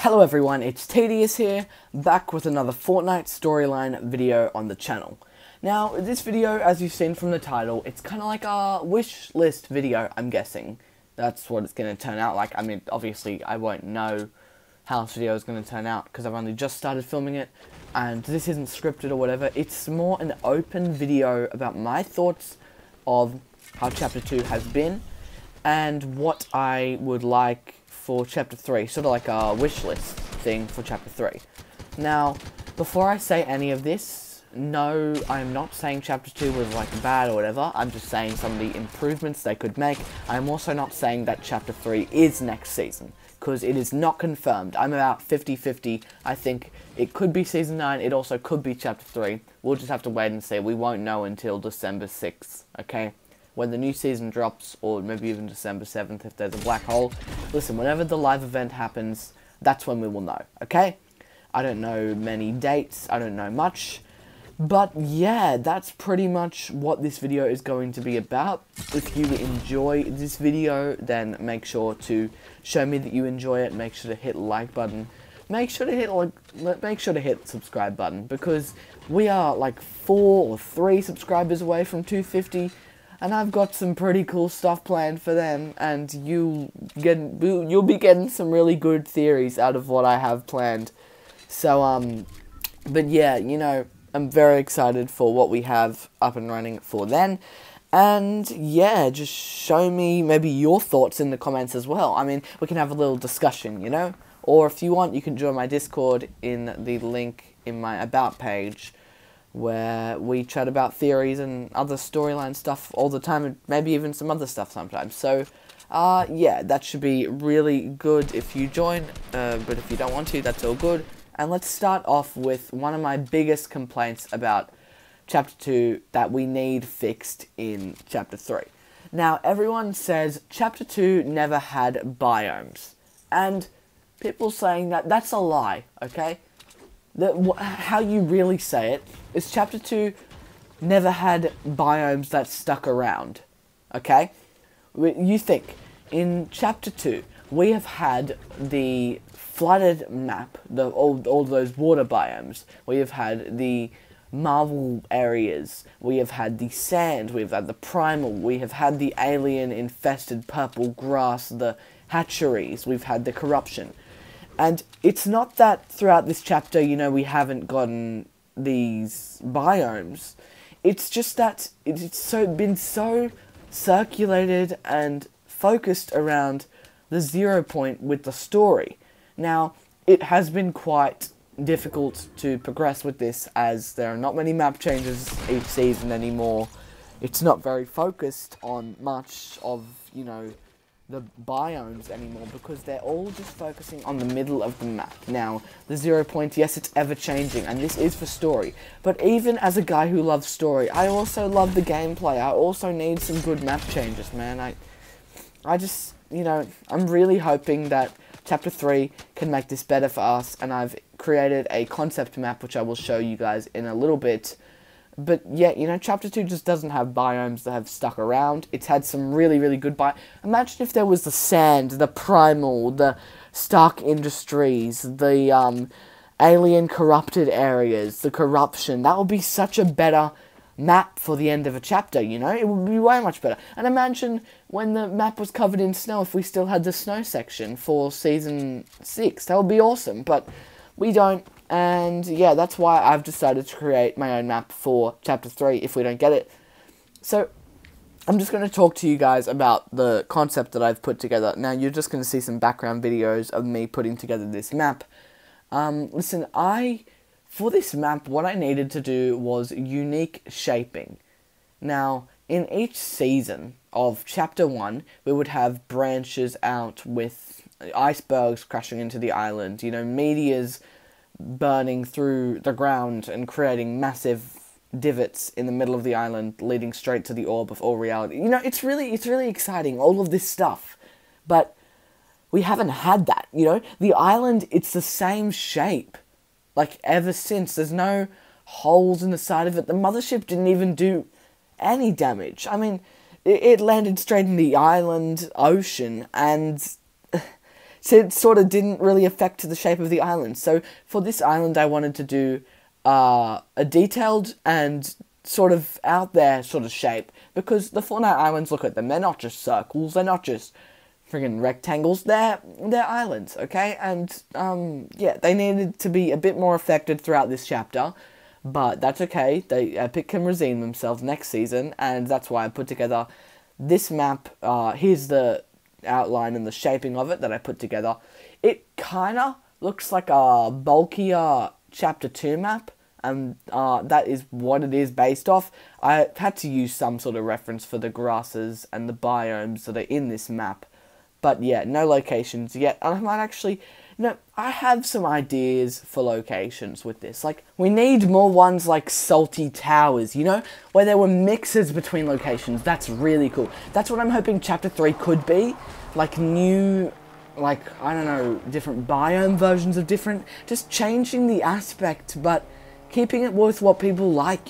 Hello everyone, it's Tedius here, back with another Fortnite storyline video on the channel. Now, this video, as you've seen from the title, it's kind of like a wish list video, I'm guessing. That's what it's going to turn out like. I mean, obviously, I won't know how this video is going to turn out, because I've only just started filming it, and this isn't scripted or whatever. It's more an open video about my thoughts of how Chapter 2 has been, and what I would like for Chapter 3, sort of like a wish list thing for Chapter 3. Now, before I say any of this, no, I'm not saying Chapter 2 was like bad or whatever. I'm just saying some of the improvements they could make. I'm also not saying that Chapter 3 is next season, because it is not confirmed. I'm about 50-50. I think it could be Season 9, it also could be Chapter 3. We'll just have to wait and see. We won't know until December 6th, okay? When the new season drops, or maybe even December 7th if there's a black hole. Listen, whenever the live event happens, that's when we will know, okay? I don't know many dates, I don't know much, but yeah, that's pretty much what this video is going to be about. If you enjoy this video, then make sure to show me that you enjoy it. Make sure to hit the like button. Make sure to hit subscribe button, because we are like 4 or 3 subscribers away from 250. And I've got some pretty cool stuff planned for them, and you'll be getting some really good theories out of what I have planned. So, but yeah, you know, I'm very excited for what we have up and running for then. And yeah, just show me maybe your thoughts in the comments as well. I mean, we can have a little discussion, you know? Or if you want, you can join my Discord in the link in my About page, where we chat about theories and other storyline stuff all the time, and maybe even some other stuff sometimes. So, yeah, that should be really good if you join, but if you don't want to, that's all good. And let's start off with one of my biggest complaints about Chapter 2 that we need fixed in Chapter 3. Now, everyone says Chapter 2 never had biomes, and people saying that that's a lie, okay? How you really say it is Chapter 2 never had biomes that stuck around, okay? You think, in Chapter 2, we have had the flooded map, all those water biomes. We have had the Marvel areas. We have had the sand. We have had the primal. We have had the alien-infested purple grass, the hatcheries. We've had the corruption. And it's not that throughout this chapter, you know, we haven't gotten these biomes. It's just that it's been so circulated and focused around the 0 point with the story. Now, it has been quite difficult to progress with this, as there are not many map changes each season anymore. It's not very focused on much of, you know, the biomes anymore, because they're all just focusing on the middle of the map. Now, the 0 point, yes, it's ever changing, and this is for story, but even as a guy who loves story, I also love the gameplay. I also need some good map changes, man. I just, you know, I'm really hoping that Chapter 3 can make this better for us, and I've created a concept map which I will show you guys in a little bit. But yeah, you know, Chapter 2 just doesn't have biomes that have stuck around. It's had some really, really good biomes. Imagine if there was the sand, the primal, the Stark Industries, the alien corrupted areas, the corruption. That would be such a better map for the end of a chapter, you know? It would be way much better. And imagine when the map was covered in snow, if we still had the snow section for Season 6. That would be awesome, but we don't. And yeah, that's why I've decided to create my own map for Chapter 3 if we don't get it. So, I'm just going to talk to you guys about the concept that I've put together. Now, you're just going to see some background videos of me putting together this map. Listen, for this map, what I needed to do was unique shaping. Now, in each season of Chapter 1, we would have branches out with icebergs crashing into the island, you know, meteors burning through the ground and creating massive divots in the middle of the island, leading straight to the orb of all reality. You know, it's really exciting, all of this stuff. But we haven't had that, you know? The island, it's the same shape, like, ever since. There's no holes in the side of it. The mothership didn't even do any damage. I mean, it landed straight in the island ocean, and So it sort of didn't really affect the shape of the island. So for this island, I wanted to do a detailed and sort of out there sort of shape, because the Fortnite islands, look at them, they're not just circles, they're not just friggin' rectangles, they're islands, okay? And yeah, they needed to be a bit more affected throughout this chapter, but that's okay. Epic can redeem themselves next season, and that's why I put together this map. Here's the outline and the shaping of it that I put together. It kind of looks like a bulkier chapter 2 map, and that is what it is based off. I had to use some sort of reference for the grasses and the biomes that are in this map, but yeah, no locations yet. And I might actually, I have some ideas for locations with this. Like, we need more ones like Salty Towers, where there were mixes between locations. That's really cool. That's what I'm hoping Chapter 3 could be. Like, new, I don't know, different biome versions of different, just changing the aspect, but keeping it with what people like,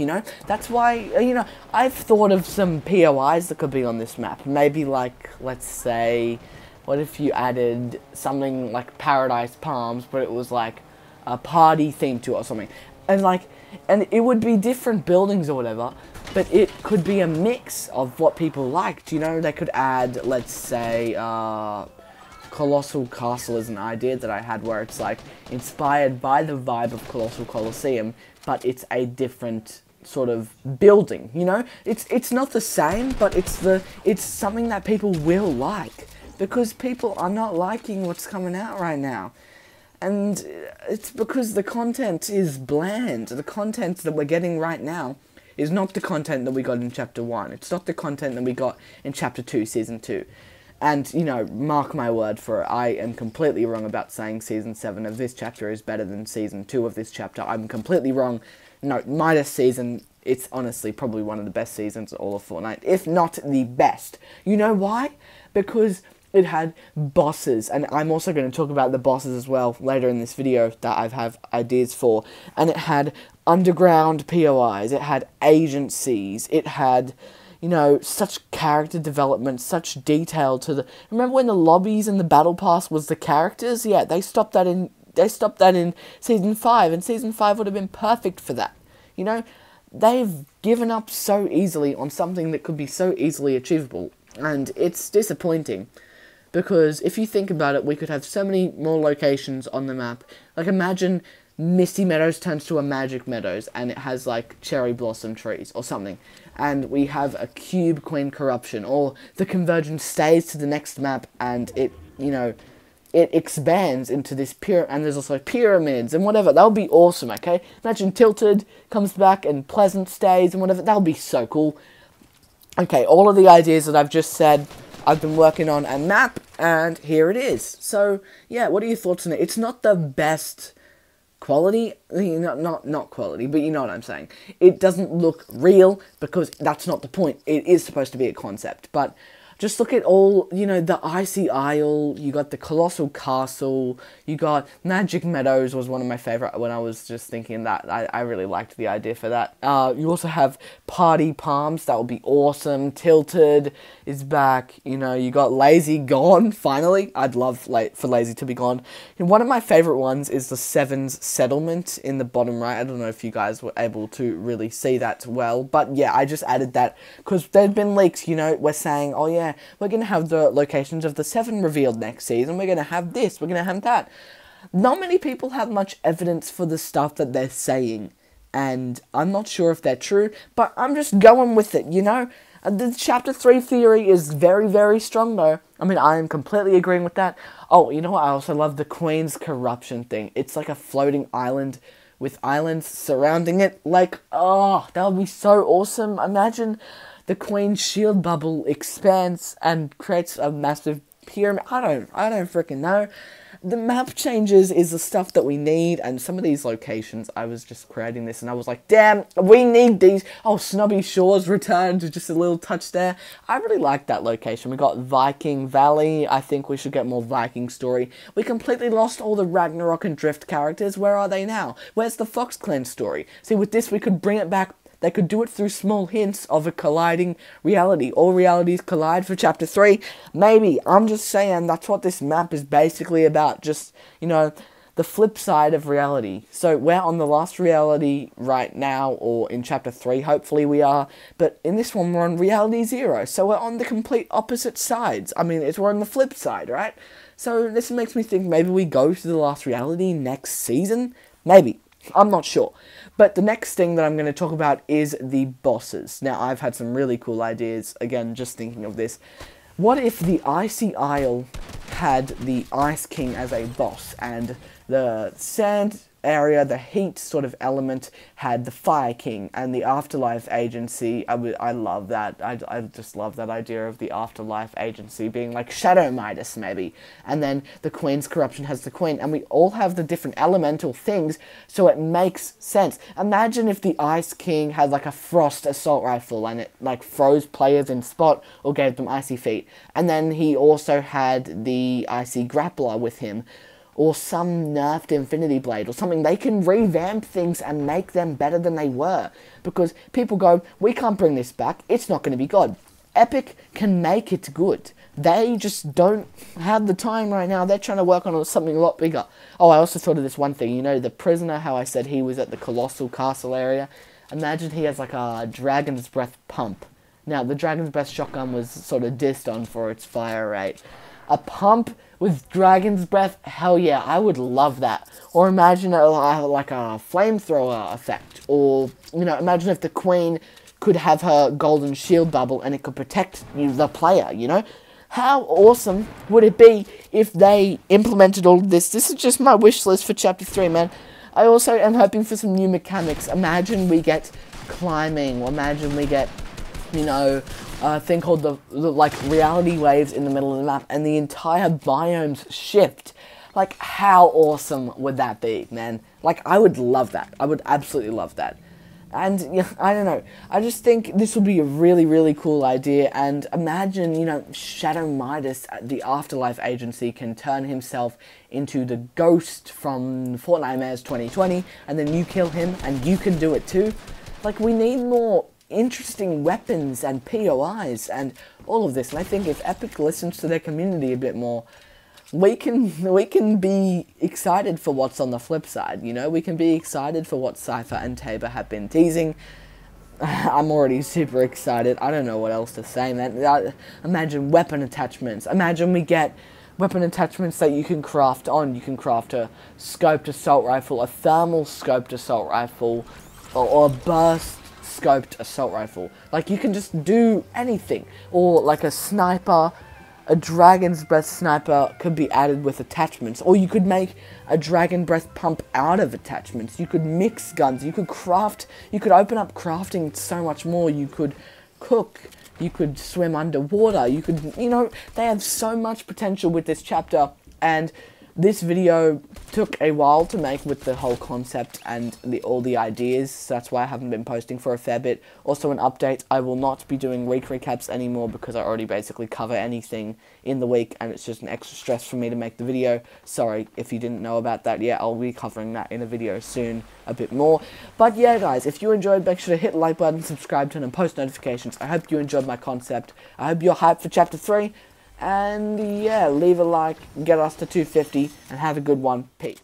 That's why, I've thought of some POIs that could be on this map. Maybe, like, let's say, what if you added something like Paradise Palms, but it was like a party theme to it or something. And it would be different buildings or whatever, but it could be a mix of what people liked, They could add, let's say, Colossal Castle is an idea that I had, where it's like inspired by the vibe of Colossal Colosseum, but it's a different sort of building, It's not the same, but it's something that people will like, because people are not liking what's coming out right now. And it's because the content is bland. The content that we're getting right now is not the content that we got in Chapter 1. It's not the content that we got in Chapter 2, Season 2. And, mark my word for it, I am completely wrong about saying Season 7 of this chapter is better than Season 2 of this chapter. I'm completely wrong. No, Midas season, it's honestly probably one of the best seasons of all of Fortnite, if not the best. You know why? Because it had bosses, and I'm also going to talk about the bosses as well later in this video that I have ideas for. And it had underground POIs, it had agencies, it had, such character development, such detail to the... Remember when the lobbies and the battle pass was the characters? Yeah, they stopped that in Season 5, and Season 5 would have been perfect for that. They've given up so easily on something that could be so easily achievable, and it's disappointing. Because if you think about it, we could have so many more locations on the map. Like, imagine Misty Meadows turns to a Magic Meadows, and it has, like, cherry blossom trees or something. And we have a Cube Queen Corruption, or the Convergence stays to the next map, and it, it expands into this and there's also pyramids and whatever. That would be awesome, okay? Imagine Tilted comes back and Pleasant stays and whatever. That would be so cool. Okay, all of the ideas that I've just said, I've been working on a map, and here it is. So, yeah, what are your thoughts on it? It's not the best quality, not quality, but you know what I'm saying. It doesn't look real, because that's not the point. It is supposed to be a concept, but just look at all, the Icy Isle, you got the Colossal Castle, you got Magic Meadows was one of my favorite when I was just thinking that. I really liked the idea for that. You also have Party Palms, that would be awesome. Tilted is back, you got Lazy gone, finally. I'd love for Lazy to be gone. And one of my favorite ones is the Sevens Settlement in the bottom right. I don't know if you guys were able to really see that well, but yeah, I just added that because there'd been leaks, we're saying, oh yeah, we're going to have the locations of the 7 revealed next season, we're going to have this, we're going to have that. Not many people have much evidence for the stuff that they're saying, and I'm not sure if they're true, but I'm just going with it, The Chapter 3 theory is very, very strong, though. I mean, I am completely agreeing with that. Oh, you know what? I also love the Queen's Corruption thing. It's like a floating island with islands surrounding it. Like, oh, that would be so awesome. Imagine the Queen's shield bubble expands and creates a massive pyramid. I don't freaking know. The map changes is the stuff that we need, and some of these locations, I was just creating this and I was like, damn, we need these. Oh, Snobby Shores returned, just a little touch there. I really like that location. We got Viking Valley. I think we should get more Viking story. We completely lost all the Ragnarok and Drift characters. Where are they now? Where's the Fox Clan story? See, with this, we could bring it back They could do it through small hints of a colliding reality. All realities collide for Chapter 3. Maybe. I'm just saying that's what this map is basically about. Just, you know, the flip side of reality. So we're on the last reality right now, or in Chapter 3, hopefully we are. But in this one, we're on reality 0. So we're on the complete opposite sides. I mean, we're on the flip side, right? So this makes me think maybe we go to the last reality next season? Maybe. I'm not sure. But the next thing that I'm going to talk about is the bosses. Now, I've had some really cool ideas, again, just thinking of this. What if the Icy Isle had the Ice King as a boss, and the sand area, the heat sort of element, had the Fire King, and the Afterlife Agency? I love that. I just love that idea of the Afterlife Agency being like Shadow Midas, maybe. And then the Queen's Corruption has the Queen, and we all have the different elemental things, so it makes sense. Imagine if the Ice King had like a Frost Assault Rifle, and it like froze players in spot, or gave them Icy Feet. And then he also had the Icy Grappler with him, or some nerfed Infinity Blade, or something. They can revamp things and make them better than they were. Because people go, we can't bring this back, it's not going to be good. Epic can make it good. They just don't have the time right now. They're trying to work on something a lot bigger. Oh, I also thought of this one thing. You know, the prisoner, how I said he was at the Colossal Castle area? Imagine he has like a Dragon's Breath pump. Now, the Dragon's Breath shotgun was sort of dissed on for its fire rate. A pump with Dragon's Breath? Hell yeah, I would love that. Or imagine like a flamethrower effect. Or, you know, imagine if the Queen could have her golden shield bubble and it could protect you, the player, you know? How awesome would it be if they implemented all of this? This is just my wish list for Chapter 3, man. I also am hoping for some new mechanics. Imagine we get climbing, or imagine we get, you know, a thing called the like reality waves in the middle of the map, and the entire biomes shift. Like, how awesome would that be, man? Like, I would love that. I would absolutely love that. And, yeah, I don't know. I just think this would be a really, really cool idea. And imagine, you know, Shadow Midas, the Afterlife Agency, can turn himself into the ghost from Fortnite Battle Royale 2020, and then you kill him, and you can do it too. Like, we need more interesting weapons and POIs and all of this, and I think if Epic listens to their community a bit more, we can be excited for what's on the flip side, you know? We can be excited for what Cypher and Tabor have been teasing. I'm already super excited. I don't know what else to say, man. Imagine weapon attachments. Imagine we get weapon attachments that you can craft on. You can craft a scoped assault rifle, a thermal scoped assault rifle, or a burst scoped assault rifle. Like, you can just do anything. Or like a sniper, a Dragon's Breath sniper could be added with attachments. Or you could make a Dragon Breath pump out of attachments. You could mix guns. You could craft. You could open up crafting so much more. You could cook. You could swim underwater. You could, you know, they have so much potential with this chapter. And this video took a while to make with the whole concept and all the ideas, so that's why I haven't been posting for a fair bit. Also, an update, I will not be doing week recaps anymore because I already basically cover anything in the week, and it's just an extra stress for me to make the video. Sorry if you didn't know about that yet, I'll be covering that in a video soon, a bit more. But yeah, guys, if you enjoyed, make sure to hit the like button, subscribe, turn on post notifications. I hope you enjoyed my concept. I hope you're hyped for Chapter 3. And yeah, leave a like, get us to 250, and have a good one. Peace.